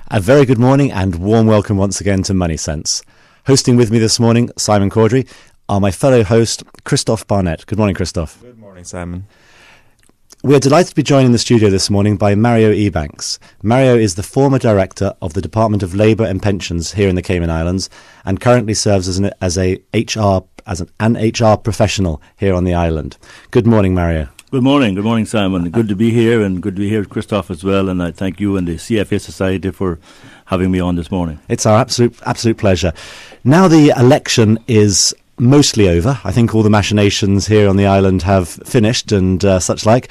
A very good morning and warm welcome once again to MoneySense. Hosting with me this morning, Simon Caudry, are my fellow host, Christophe Barnett. Good morning, Christophe. Good morning, Simon. We're delighted to be joined in the studio this morning by Mario Ebanks. Mario is the former director of the Department of Labour and Pensions here in the Cayman Islands and currently serves as an HR professional here on the island. Good morning, Mario. Good morning, Simon. Good to be here, and good to be here with Christophe as well. And I thank you and the CFA Society for having me on this morning. It's our absolute pleasure. Now the election is mostly over. I think all the machinations here on the island have finished and such like.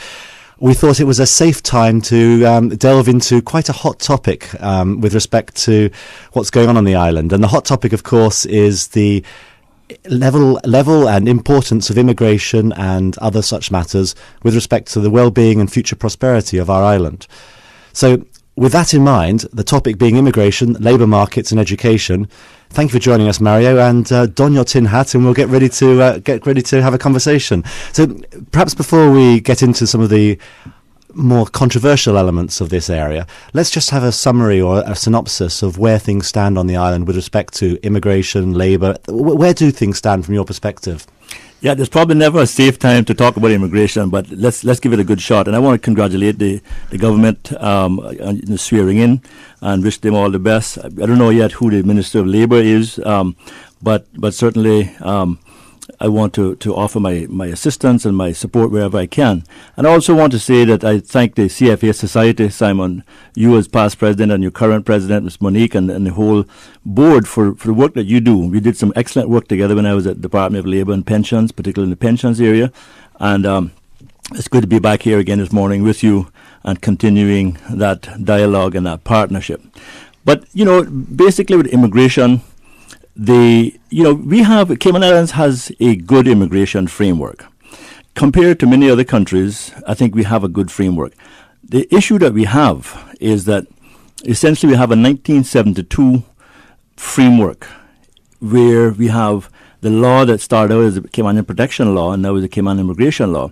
We thought it was a safe time to delve into quite a hot topic with respect to what's going on the island. And the hot topic, of course, is the level and importance of immigration and other such matters with respect to the well-being and future prosperity of our island. So with that in mind, the topic being immigration, labour markets and education, thank you for joining us, Mario, and don your tin hat and we'll get ready to have a conversation. So perhaps before we get into some of the more controversial elements of this area, let's just have a summary or a synopsis of where things stand on the island with respect to immigration, labour. Where do things stand from your perspective? Yeah, there's probably never a safe time to talk about immigration, but let's give it a good shot. And I want to congratulate the government on the swearing in and wish them all the best. I don't know yet who the Minister of Labour is, but certainly I want to offer my assistance and my support wherever I can. And I also want to say that I thank the CFA Society, Simon, you as past president and your current president, Ms. Monique, and the whole board for the work that you do. We did some excellent work together when I was at the Department of Labour and Pensions, particularly in the pensions area. And it's good to be back here again this morning with you and continuing that dialogue and that partnership. But, basically with immigration, Cayman Islands has a good immigration framework. Compared to many other countries, I think we have a good framework. The issue that we have is that essentially we have a 1972 framework where we have the law that started out as the Cayman Protection Law and now is the Cayman Immigration Law.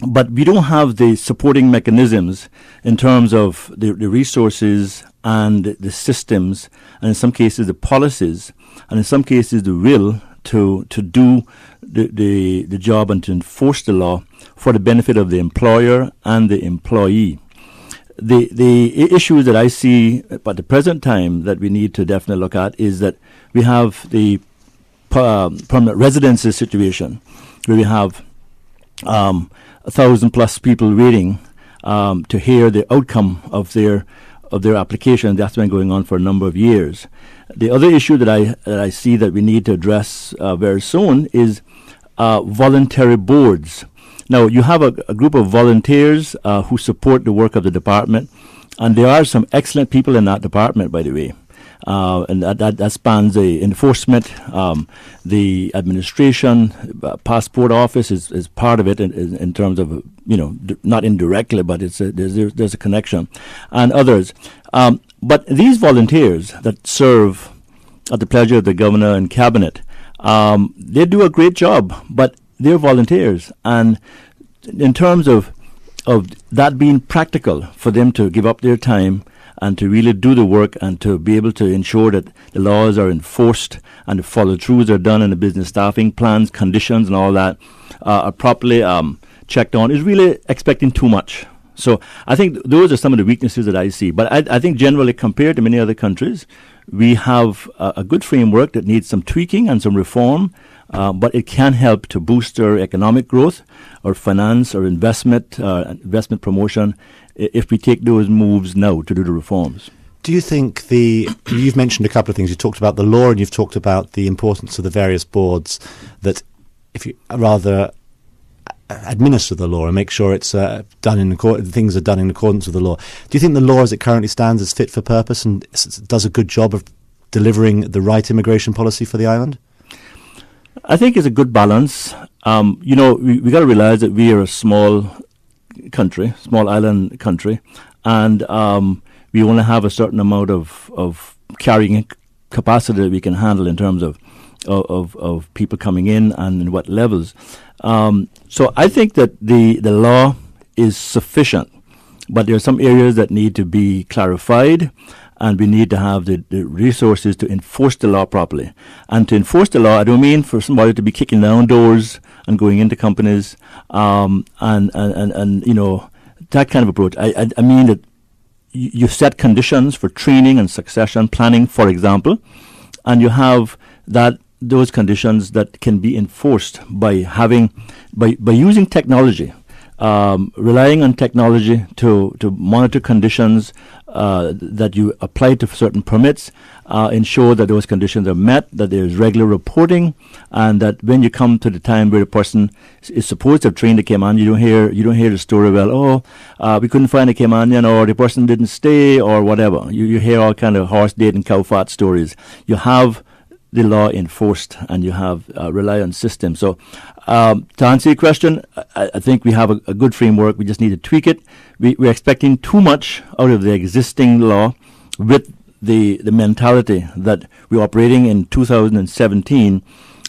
But we don't have the supporting mechanisms in terms of the resources and the systems, and in some cases the policies, and in some cases the will to do the job and to enforce the law for the benefit of the employer and the employee. The issues that I see at the present time that we need to definitely look at is that we have the permanent residency situation where we have 1,000 plus people waiting to hear the outcome of their application. That's been going on for a number of years. The other issue that I see that we need to address very soon is voluntary boards. Now, you have a group of volunteers who support the work of the department, and there are some excellent people in that department, by the way. And that spans the enforcement, the administration, passport office is part of it in terms of, not indirectly, but there's a connection, and others. But these volunteers that serve at the pleasure of the governor and cabinet, they do a great job, but they're volunteers. And in terms of that being practical for them to give up their time and to really do the work and to be able to ensure that the laws are enforced and the follow-throughs are done and the business staffing plans, conditions and all that are properly checked on, is really expecting too much. So I think those are some of the weaknesses that I see. But I think generally compared to many other countries, we have a good framework that needs some tweaking and some reform, but it can help to boost our economic growth, or finance, or investment investment promotion, if we take those moves now to do the reforms. Do you think you've mentioned a couple of things. You talked about the law and you've talked about the importance of the various boards that, if you rather administer the law and make sure it's things are done in accordance with the law. Do you think the law as it currently stands is fit for purpose and does a good job of delivering the right immigration policy for the island? I think it's a good balance. We got to realize that we are a small island country, and we only have a certain amount of carrying capacity that we can handle in terms of people coming in and in what levels. So I think that the law is sufficient, But there are some areas that need to be clarified, and we need to have the resources to enforce the law properly. And to enforce the law, I don't mean for somebody to be kicking down doors and going into companies, and that kind of approach. I mean that you set conditions for training and succession planning, for example, and you have those conditions that can be enforced by using technology. Relying on technology to monitor conditions that you apply to certain permits, ensure that those conditions are met, that there is regular reporting, and that when you come to the time where the person is supposed to have trained the Cayman, you don't hear the story, well, we couldn't find a Caymanian, or the person didn't stay, or whatever. You hear all kind of horse dead and cow fat stories. You have the law enforced, and you have rely on systems. So to answer your question, I think we have a good framework. We just need to tweak it. We're expecting too much out of the existing law with the mentality that we're operating in 2017,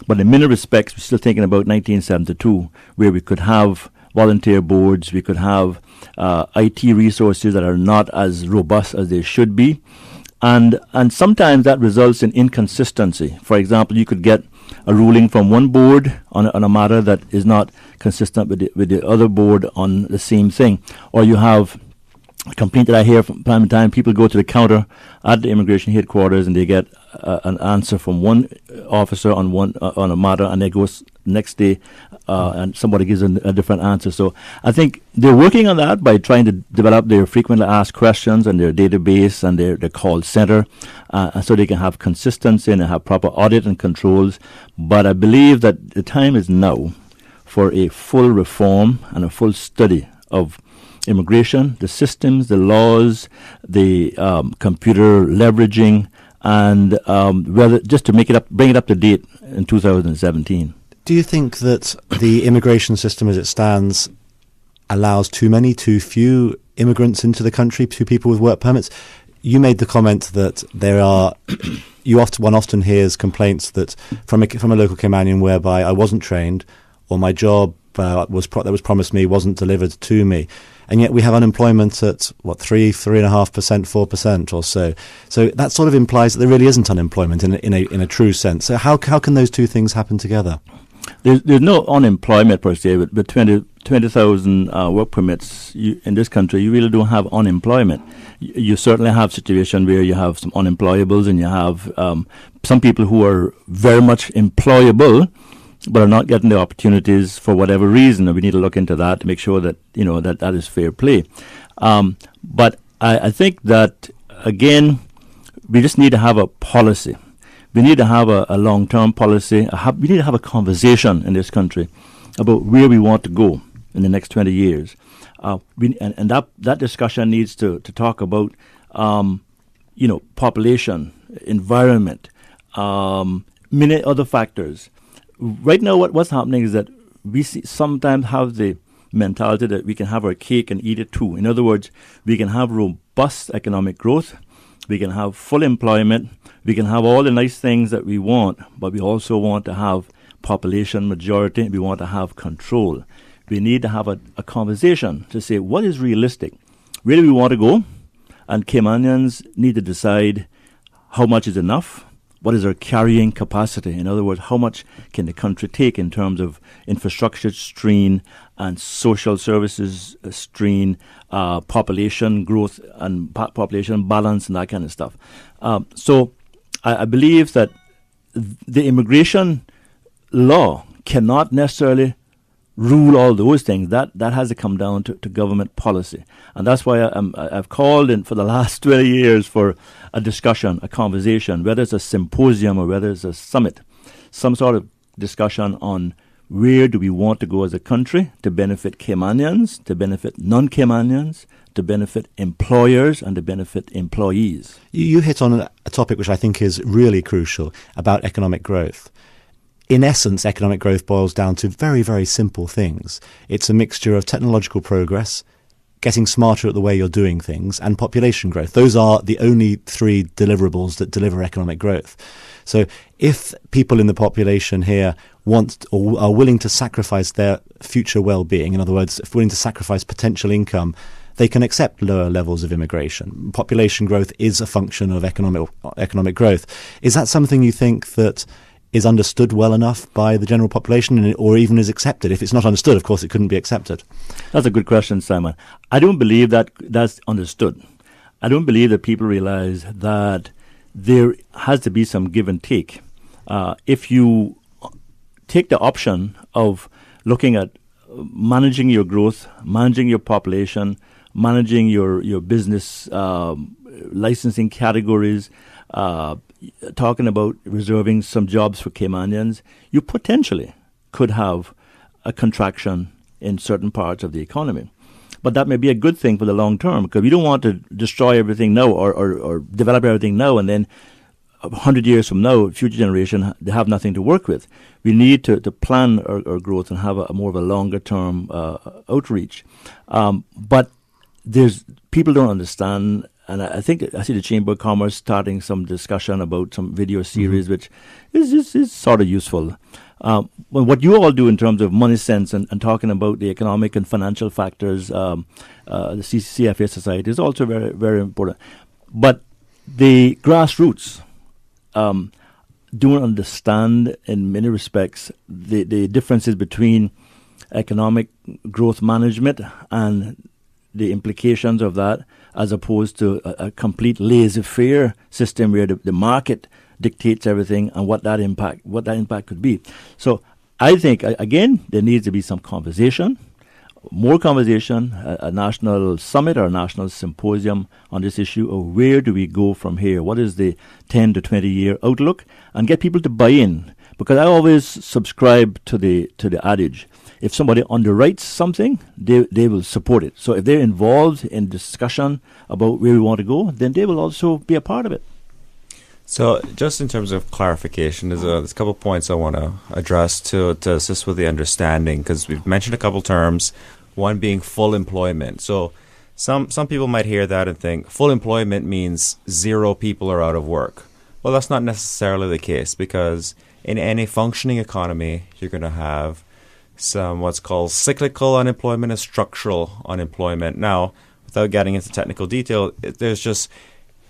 but in many respects we're still thinking about 1972, where we could have volunteer boards, we could have IT resources that are not as robust as they should be. And sometimes that results in inconsistency. For example, you could get a ruling from one board on a matter that is not consistent with the other board on the same thing. Or you have a complaint that I hear from time to time. People go to the counter at the immigration headquarters and they get an answer from one officer on a matter, and they go next day and somebody gives a different answer. So I think they're working on that by trying to develop their frequently asked questions and their database and their call center, so they can have consistency and have proper audit and controls. But I believe that the time is now for a full reform and a full study of immigration, the systems, the laws, the computer leveraging, and whether just to bring it up to date in 2017. Do you think that the immigration system as it stands allows too few immigrants into the country, to people with work permits? You made the comment that one often hears complaints that from a local Caymanian whereby I wasn't trained, or my job that was promised me wasn't delivered to me. And yet we have unemployment at 3.5%, 4% or so. So that sort of implies that there really isn't unemployment in a true sense. So how can those two things happen together? There's no unemployment per se, but 20,000 work permits in this country, you really don't have unemployment. You certainly have situation where you have some unemployables, and you have some people who are very much employable, but are not getting the opportunities for whatever reason. And we need to look into that to make sure that that is fair play. But I think that again, we just need to have a policy. We need to have a long-term policy. We need to have a conversation in this country about where we want to go in the next 20 years. And that discussion needs to talk about, population, environment, many other factors. Right now, what's happening is that we sometimes have the mentality that we can have our cake and eat it too. In other words, we can have robust economic growth, we can have full employment, we can have all the nice things that we want, but we also want to have population majority, we want to have control. We need to have a conversation to say what is realistic. Where do we want to go? And Caymanians need to decide how much is enough. What is our carrying capacity? In other words, how much can the country take in terms of infrastructure strain and social services strain, population growth and population balance and that kind of stuff. So I believe that the immigration law cannot necessarily rule all those things. That has to come down to government policy. And that's why I've called in for the last 20 years for a discussion, a conversation, whether it's a symposium or whether it's a summit, some sort of discussion on where do we want to go as a country to benefit Caymanians, to benefit non-Caymanians, to benefit employers and to benefit employees. You hit on a topic which I think is really crucial about economic growth. In essence, economic growth boils down to very, very simple things. It's a mixture of technological progress, getting smarter at the way you're doing things, and population growth. Those are the only three deliverables that deliver economic growth. So if people in the population here want or are willing to sacrifice their future well-being, in other words, if willing to sacrifice potential income they can accept lower levels of immigration. Population growth is a function of economic growth. Is that something you think that is understood well enough by the general population, or even is accepted? If it's not understood, of course, it couldn't be accepted. That's a good question, Simon. I don't believe that that's understood. I don't believe that people realize that there has to be some give and take. If you take the option of looking at managing your growth, managing your population, managing your business licensing categories, talking about reserving some jobs for Caymanians, you potentially could have a contraction in certain parts of the economy. But that may be a good thing for the long term, because we don't want to destroy everything now or develop everything now, and then 100 years from now, future generation, they have nothing to work with. We need to plan our growth and have a more of a longer term outreach. But people don't understand. And I think I see the Chamber of Commerce starting some discussion about some video series, which is sort of useful. Well, what you all do in terms of MoneySense and talking about the economic and financial factors, the CFA Society is also very, very important. But the grassroots don't understand, in many respects, the differences between economic growth management and the implications of that, as opposed to a complete laissez-faire system where the market dictates everything and what that impact could be. So I think, again, there needs to be some conversation, more conversation, a national summit or a national symposium on this issue of where do we go from here? What is the 10 to 20 year outlook? And get people to buy in. Because I always subscribe to the adage, if somebody underwrites something, they will support it. So if they're involved in discussion about where we want to go, then they will also be a part of it. So just in terms of clarification, there's a couple points I want to address to assist with the understanding, because we've mentioned a couple terms, one being full employment. So some people might hear that and think full employment means 0 people are out of work. Well, that's not necessarily the case, because in any functioning economy, you're going to have some what's called cyclical unemployment and structural unemployment. Now, without getting into technical detail,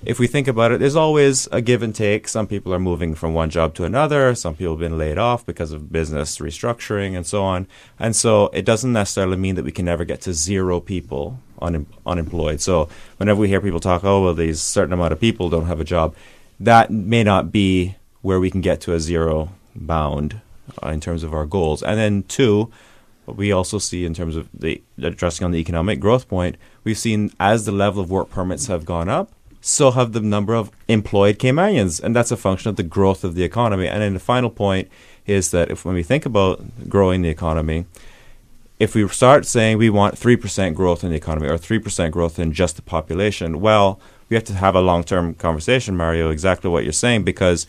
if we think about it, there's always a give and take. Some people are moving from one job to another. Some people have been laid off because of business restructuring and so on. And so it doesn't necessarily mean that we can never get to 0 people unemployed. So whenever we hear people talk, oh, well, these certain amount of people don't have a job, that may not be where we can get to a 0 bound in terms of our goals. And then 2, what we also see in terms of the addressing on the economic growth point, we've seen as the level of work permits have gone up, so have the number of employed Caymanians, and that's a function of the growth of the economy. And then the final point is that when we think about growing the economy, if we start saying we want 3% growth in the economy or 3% growth in just the population, well, we have to have a long-term conversation, Mario, exactly what you're saying, because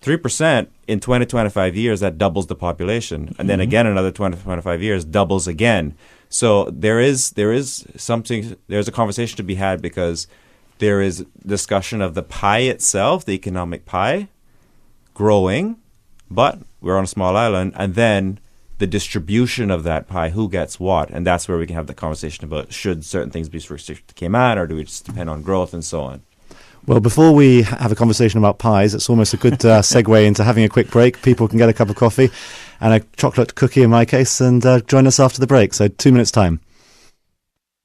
3% in 20 to 25 years, that doubles the population. And then again, another 20 to 25 years, doubles again. So there's a conversation to be had, because there is discussion of the pie itself, the economic pie, growing, but we're on a small island, and then the distribution of that pie, who gets what, and that's where we can have the conversation about should certain things be restricted to Cayman, or do we just depend on growth and so on. Well, before we have a conversation about pies, it's almost a good segue into having a quick break. People can get a cup of coffee and a chocolate cookie in my case, and join us after the break. So 2 minutes time.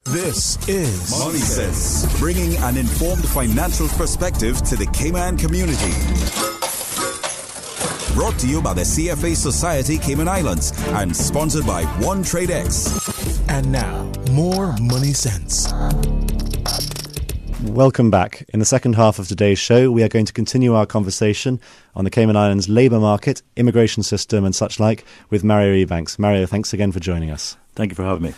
This is MoneySense, bringing an informed financial perspective to the Cayman community. Brought to you by the CFA Society Cayman Islands and sponsored by One Trade X. And now, more MoneySense. Welcome back. In the second half of today's show, we are going to continue our conversation on the Cayman Islands labour market, immigration system and such like with Mario Ebanks. Mario, thanks again for joining us. Thank you for having me.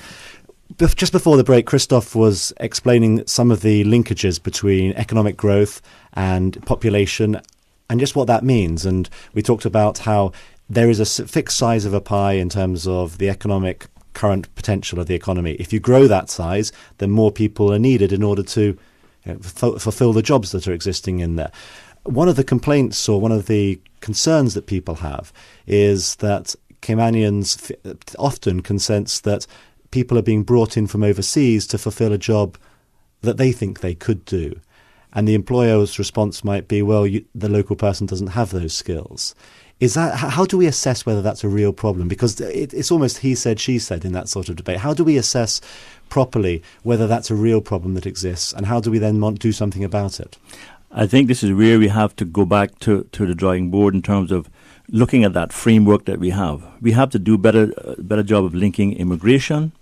Just before the break, Christoph was explaining some of the linkages between economic growth and population and just what that means. And we talked about how there is a fixed size of a pie in terms of the economic current potential of the economy. If you grow that size, then more people are needed in order to fulfill the jobs that are existing in there. One of the complaints or one of the concerns that people have is that Caymanians often can sense that people are being brought in from overseas to fulfill a job that they think they could do. And the employer's response might be, well, the local person doesn't have those skills. Is that, how do we assess whether that's a real problem? Because it's almost he said, she said in that sort of debate. How do we assess properly whether that's a real problem that exists, and how do we then do something about it? I think this is where we have to go back to the drawing board in terms of looking at that framework that we have. We have to do better job of linking immigration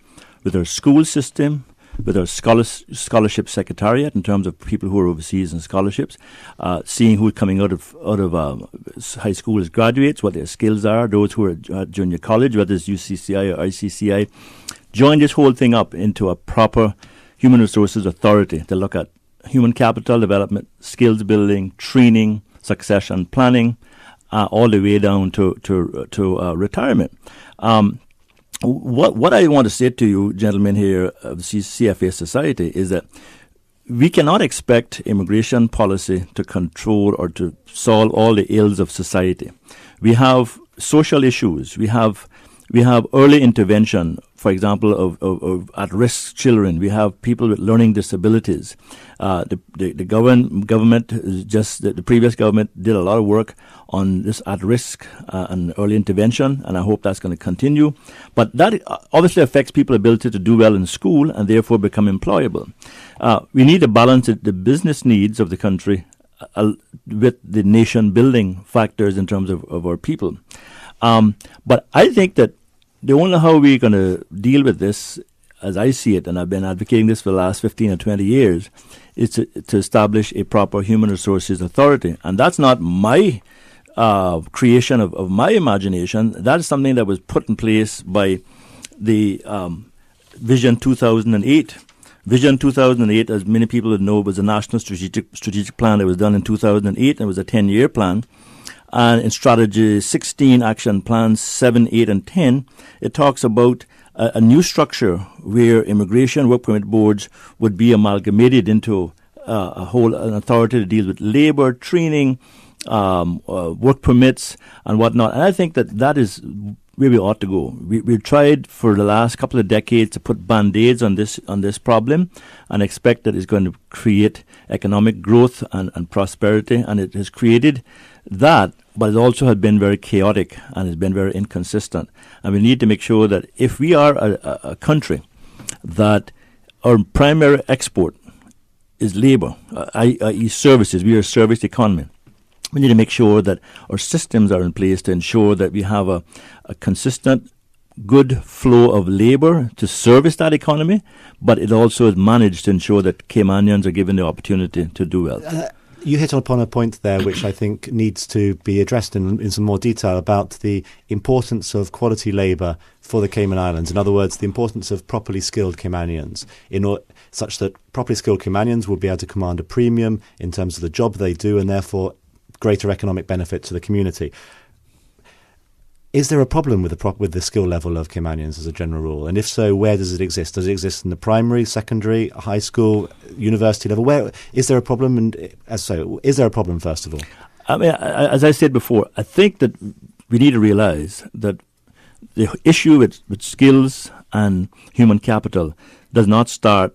with our school system, with our scholarship secretariat in terms of people who are overseas in scholarships, seeing who's coming out of high school as graduates, what their skills are, those who are at junior college, whether it's UCCI or ICCI. Join this whole thing up into a proper human resources authority to look at human capital development, skills building, training, succession planning, all the way down to retirement. What I want to say to you, gentlemen here of the CFA Society, is that we cannot expect immigration policy to control or to solve all the ills of society. We have social issues. We have early intervention, for example, of at-risk children. We have people with learning disabilities. The previous government did a lot of work on this at-risk and early intervention, and I hope that's going to continue. But that obviously affects people's ability to do well in school and therefore become employable. We need to balance the business needs of the country with the nation-building factors in terms of our people. But I think that the only how we're going to deal with this, as I see it, and I've been advocating this for the last 15 or 20 years, is to establish a proper human resources authority. And that's not my creation of my imagination. That is something that was put in place by the Vision 2008. Vision 2008, as many people would know, was a national strategic plan that was done in 2008, and it was a 10-year plan. And in Strategy 16, Action Plans 7, 8, and 10, it talks about a new structure where immigration work permit boards would be amalgamated into an authority to deal with labor, training, work permits, and whatnot. And I think that is where we ought to go. We've tried for the last couple of decades to put band-aids on this problem and expect that it's going to create economic growth and prosperity, and it has created that, but it also has been very chaotic and has been very inconsistent. And we need to make sure that if we are a country that our primary export is labor, i.e. services, we are a service economy, we need to make sure that our systems are in place to ensure that we have a consistent, good flow of labor to service that economy, but it also is managed to ensure that Caymanians are given the opportunity to do well. You hit upon a point there which I think needs to be addressed in some more detail about the importance of quality labour for the Cayman Islands. In other words, the importance of properly skilled Caymanians, such that properly skilled Caymanians will be able to command a premium in terms of the job they do and therefore greater economic benefit to the community. Is there a problem with the skill level of Caymanians as a general rule? And if so, where does it exist? Does it exist in the primary, secondary, high school, university level? Where is there a problem? And is there a problem, first of all? I mean, as I said before, I think that we need to realize that the issue with skills and human capital does not start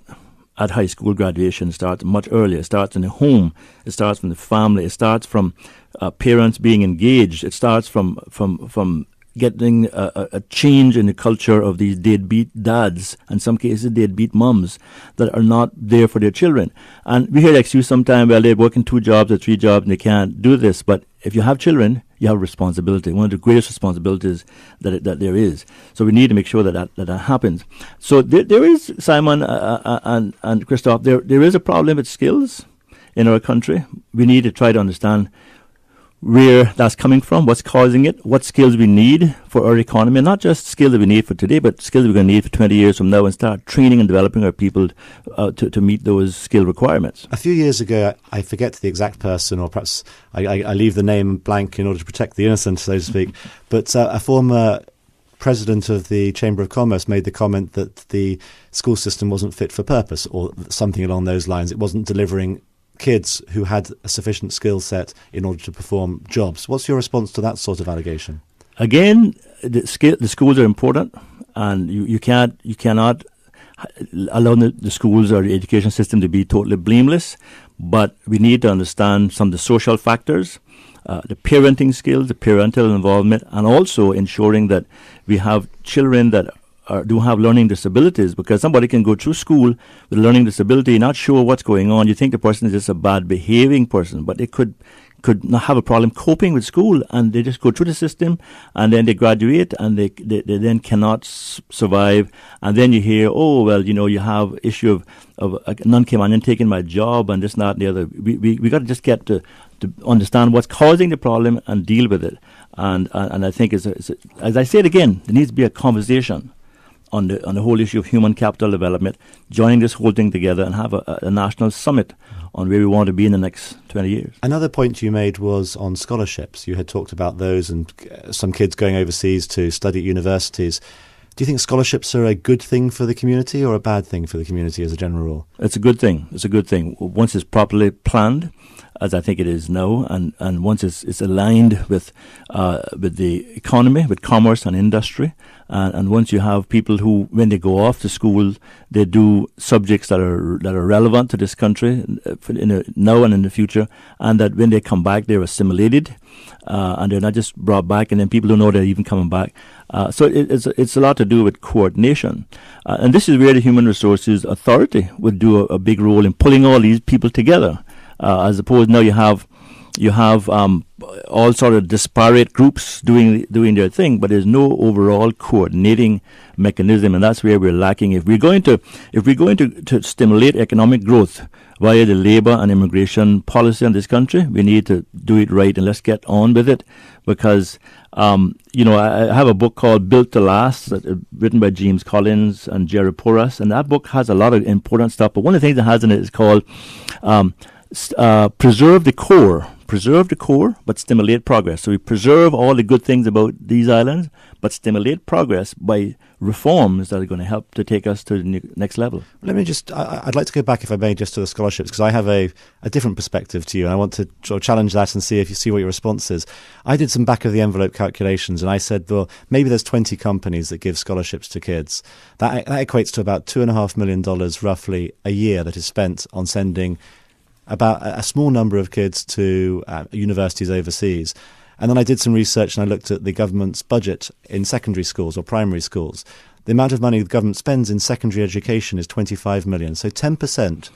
at high school graduation. It starts much earlier. It starts in the home. It starts from the family. It starts from parents being engaged. It starts from getting a change in the culture of these deadbeat dads, in some cases deadbeat mums, that are not there for their children. And we hear the excuse sometimes, well, they're working 2 jobs or 3 jobs and they can't do this. But if you have children, you have a responsibility, one of the greatest responsibilities that there is. So we need to make sure that happens. So there is, Simon and Christoph, there is a problem with skills in our country. We need to try to understand where that's coming from, what's causing it, what skills we need for our economy, and not just skills that we need for today, but skills we're going to need for 20 years from now, and start training and developing our people to meet those skill requirements. A few years ago, I forget the exact person, or perhaps I leave the name blank in order to protect the innocent, so to speak, but a former president of the Chamber of Commerce made the comment that the school system wasn't fit for purpose, or something along those lines. It wasn't delivering kids who had a sufficient skill set in order to perform jobs. What's your response to that sort of allegation? Again, the schools are important. and you cannot allow the schools or the education system to be totally blameless. But we need to understand some of the social factors, the parenting skills, the parental involvement, and also ensuring that we have children that do have learning disabilities, because somebody can go through school with a learning disability, not sure what's going on. You think the person is just a bad behaving person, but they could not have a problem coping with school, and they just go through the system, and then they graduate, and they then cannot survive. And then you hear, oh, well, you have issue of a non-Caymanian taking my job, and this, not, and the other. We got to just get to understand what's causing the problem and deal with it. And I think, as I said again, there needs to be a conversation on the whole issue of human capital development, joining this whole thing together and have a national summit on where we want to be in the next 20 years. Another point you made was on scholarships. You had talked about those and some kids going overseas to study at universities. Do you think scholarships are a good thing for the community or a bad thing for the community as a general rule? It's a good thing. It's a good thing. Once it's properly planned, as I think it is now, and once it's aligned with the economy, with commerce and industry, and once you have people who, when they go off to school, they do subjects that are relevant to this country now and in the future, and that when they come back, they're assimilated, and they're not just brought back, and then people don't know they're even coming back. So it's a lot to do with coordination, and this is where the Human Resources Authority would do a big role in pulling all these people together. As opposed now you have all sort of disparate groups doing their thing, but there's no overall coordinating mechanism, and that's where we're lacking. If we're going to stimulate economic growth via the labor and immigration policy in this country, we need to do it right, and let's get on with it. Because I have a book called Built to Last, written by James Collins and Jerry Porras, and that book has a lot of important stuff. But one of the things it has in it is called preserve the core, but stimulate progress. So we preserve all the good things about these islands, but stimulate progress by reforms that are going to help to take us to the next level. Let me just, I'd like to go back, if I may, just to the scholarships, because I have a different perspective to you, and I want to sort of challenge that and see what your response is. I did some back-of-the-envelope calculations, and I said, well, maybe there's 20 companies that give scholarships to kids. That equates to about $2.5 million roughly a year that is spent on sending about a small number of kids to universities overseas. And then I did some research and I looked at the government's budget in secondary schools or primary schools. The amount of money the government spends in secondary education is $25 million. So 10%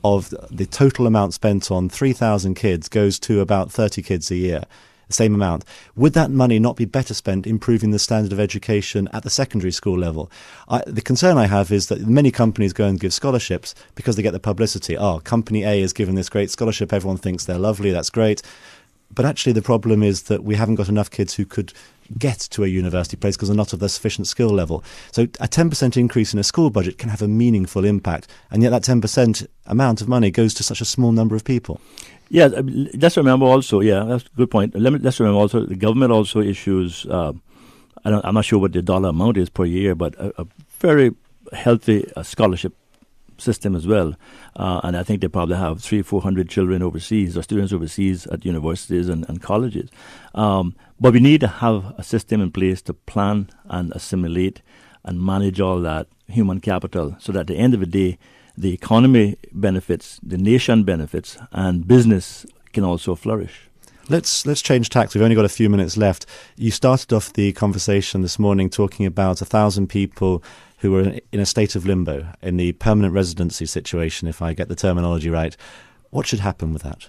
of the total amount spent on 3,000 kids goes to about 30 kids a year. The same amount. Would that money not be better spent improving the standard of education at the secondary school level? The concern I have is that many companies go and give scholarships because they get the publicity. Oh, company A is given this great scholarship. Everyone thinks they're lovely. That's great. But actually the problem is that we haven't got enough kids who could get to a university place because they're not of the sufficient skill level. So a 10% increase in a school budget can have a meaningful impact. And yet that 10% amount of money goes to such a small number of people. Yeah, let's remember also, that's a good point. Let's remember also the government also issues, I'm not sure what the dollar amount is per year, but a very healthy scholarship system as well. And I think they probably have 300-400 children overseas or students overseas at universities and colleges. But we need to have a system in place to plan and assimilate and manage all that human capital so that at the end of the day, the economy benefits, the nation benefits, and business can also flourish. Let's change tack. We've only got a few minutes left. You started off the conversation this morning talking about 1,000 people who were in a state of limbo, in the permanent residency situation, if I get the terminology right. What should happen with that?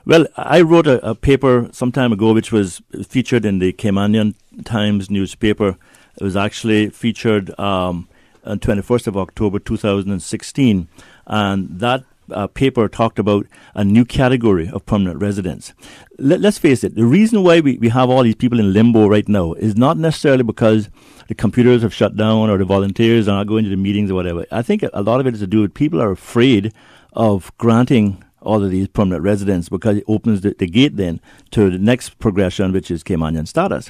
Well, I wrote a paper some time ago which was featured in the Caymanian Times newspaper. It was actually featured on 21st of October 2016, and that paper talked about a new category of permanent residents. Let's face it, the reason why we have all these people in limbo right now is not necessarily because the computers have shut down or the volunteers are not going to the meetings or whatever. I think a lot of it is to do with people are afraid of granting all of these permanent residents because it opens the gate then to the next progression, which is Caymanian status.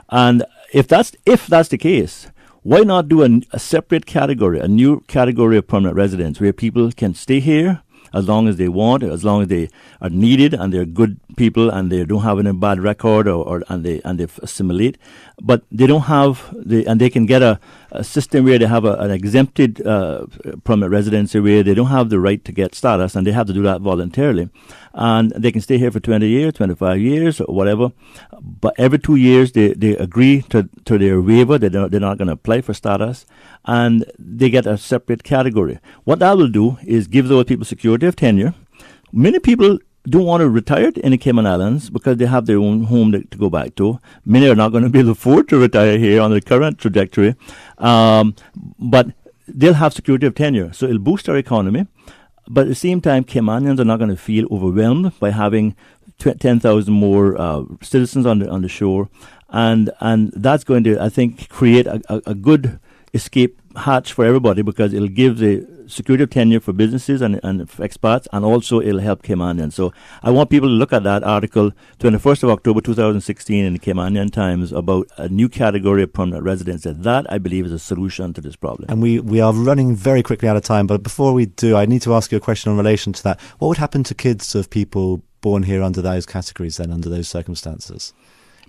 And if that's the case, why not do a separate category, a new category of permanent residents where people can stay here as long as they want, as long as they are needed and they're good people and they don't have any bad record and they assimilate. But they don't have and they can get a system where they have an exempted permanent residency where they don't have the right to get status, and they have to do that voluntarily. And they can stay here for 20 years, 25 years, or whatever. But every 2 years, they agree to their waiver. They're not going to apply for status, and they get a separate category. What that will do is give those people security of tenure. Many people don't want to retire in the Cayman Islands because they have their own home to go back to. Many are not going to be able to afford to retire here on the current trajectory, but they'll have security of tenure. So it'll boost our economy. But at the same time, Caymanians are not going to feel overwhelmed by having 10,000 more citizens on the shore, and that's going to, I think, create a good escape hatch for everybody, because it'll give the security of tenure for businesses and for expats, and also it'll help Caymanians. So I want people to look at that article, 21st of October 2016 in the Caymanian Times, about a new category of permanent residents. That, I believe, is a solution to this problem. And we are running very quickly out of time, but before we do, I need to ask you a question in relation to that. What would happen to kids of people born here under those categories then, under those circumstances?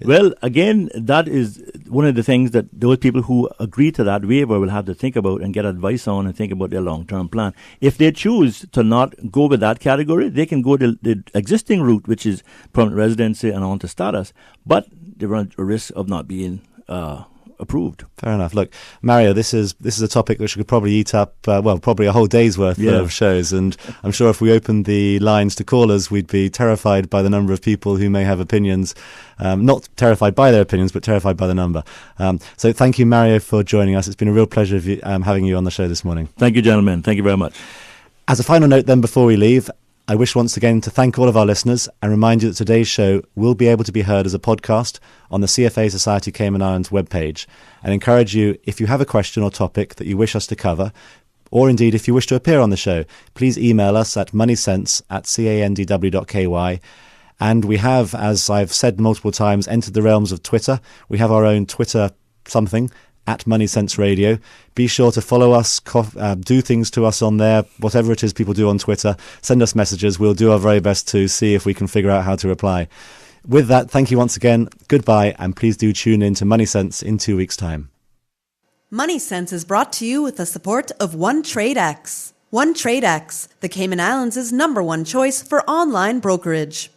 Well, again, that is one of the things that those people who agree to that waiver will have to think about and get advice on and think about their long-term plan. If they choose to not go with that category, they can go the existing route, which is permanent residency and on to status, but they run a risk of not being approved. Fair enough. Look, Mario, this is a topic which we could probably eat up, probably a whole day's worth of shows. And I'm sure if we opened the lines to callers, we'd be terrified by the number of people who may have opinions. Not terrified by their opinions, but terrified by the number. So thank you, Mario, for joining us. It's been a real pleasure having you on the show this morning. Thank you, gentlemen. Thank you very much. As a final note then, before we leave, I wish once again to thank all of our listeners and remind you that today's show will be able to be heard as a podcast on the CFA Society Cayman Islands webpage, and encourage you, if you have a question or topic that you wish us to cover, or indeed if you wish to appear on the show, please email us at moneysense@candw.ky. And we have, as I've said multiple times, entered the realms of Twitter. We have our own Twitter something, at MoneySense Radio. Be sure to follow us, do things to us on there, whatever it is people do on Twitter. Send us messages. We'll do our very best to see if we can figure out how to reply. With that, thank you once again. Goodbye, and please do tune in to MoneySense in 2 weeks' time. MoneySense is brought to you with the support of OneTradeX. OneTradeX, the Cayman Islands' #1 choice for online brokerage.